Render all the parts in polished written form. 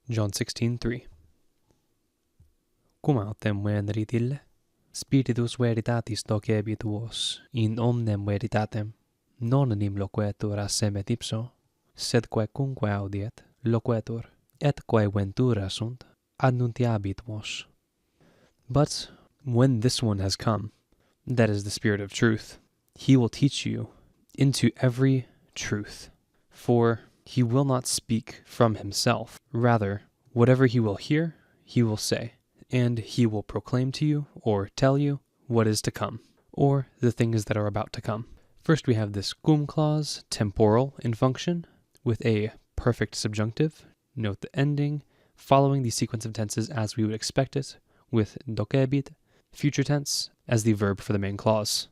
John 16:3. Cum autem venerit ille, Spiritus veritatis docebit vos, in omnem veritatem, non enim loquetur a semet ipso, sed quaecunque audiet, loquetur, et quae ventura sunt, annuntiabit vos. But when this one has come, that is the Spirit of truth, he will teach you into every truth. For he will not speak from himself. Rather, whatever he will hear, he will say, and he will proclaim to you or tell you what is to come, or the things that are about to come. First we have this cum clause, temporal in function, with a perfect subjunctive. Note the ending, following the sequence of tenses as we would expect it, with docebit, future tense, as the verb for the main clause.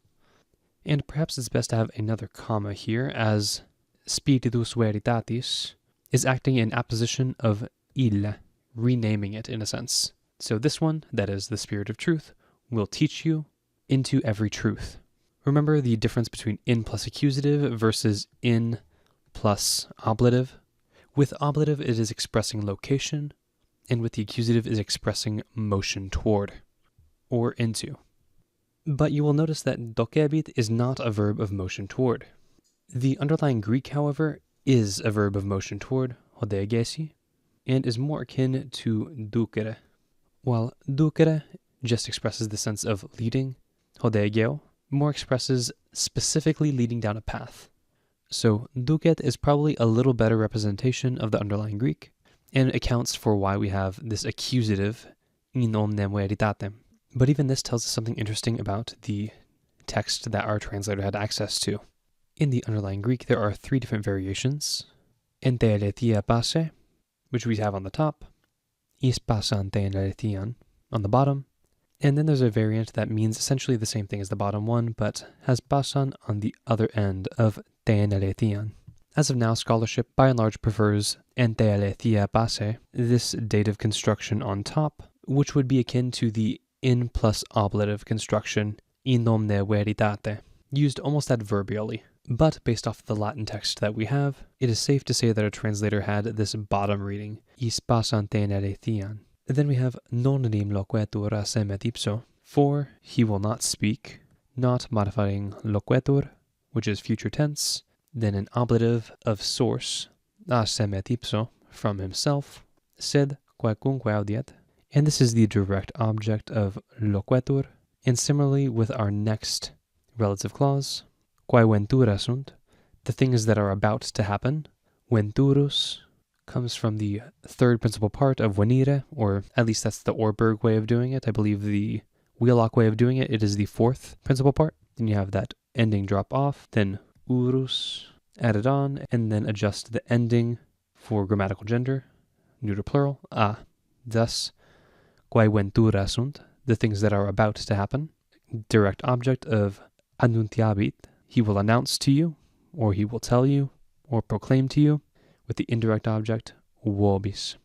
And perhaps it's best to have another comma here, as Spiritus veritatis is acting in apposition of ille, renaming it in a sense. So this one, that is the Spirit of truth, will teach you into every truth. Remember the difference between in plus accusative versus in plus ablative? With ablative, it is expressing location, and with the accusative is expressing motion toward, or into. But you will notice that docebit is not a verb of motion toward. The underlying Greek, however, is a verb of motion toward, hodegesi, and is more akin to ducere. While ducere just expresses the sense of leading, hodegeo more expresses specifically leading down a path. So ducet is probably a little better representation of the underlying Greek, and accounts for why we have this accusative in omnem veritatem. But even this tells us something interesting about the text that our translator had access to. In the underlying Greek, there are 3 different variations. Enteletia passe, which we have on the top, is passan teneletian on the bottom, and then there's a variant that means essentially the same thing as the bottom one, but has passan on the other end of teneletian. As of now, scholarship by and large prefers enteletia passe, this dative construction on top, which would be akin to the in plus ablative construction in omne veritate, used almost adverbially. But based off the Latin text that we have, it is safe to say that a translator had this bottom reading, is passan teneletian. Then we have non enim loquetur a semet ipso, for he will not speak, not modifying loquetur, which is future tense, then an ablative of source, a semet ipso, from himself, sed quaecunque audiet, and this is the direct object of loquetur, and similarly with our next relative clause, quae ventura sunt, the things that are about to happen. Venturus comes from the third principal part of venire, or at least that's the Orberg way of doing it. I believe the Wheelock way of doing it, it is the 4th principal part. Then you have that ending drop off, then urus added on, and then adjust the ending for grammatical gender, neuter plural, a. Thus, quae ventura sunt, the things that are about to happen. Direct object of annuntiabit, he will announce to you, or he will tell you, or proclaim to you, with the indirect object vobis.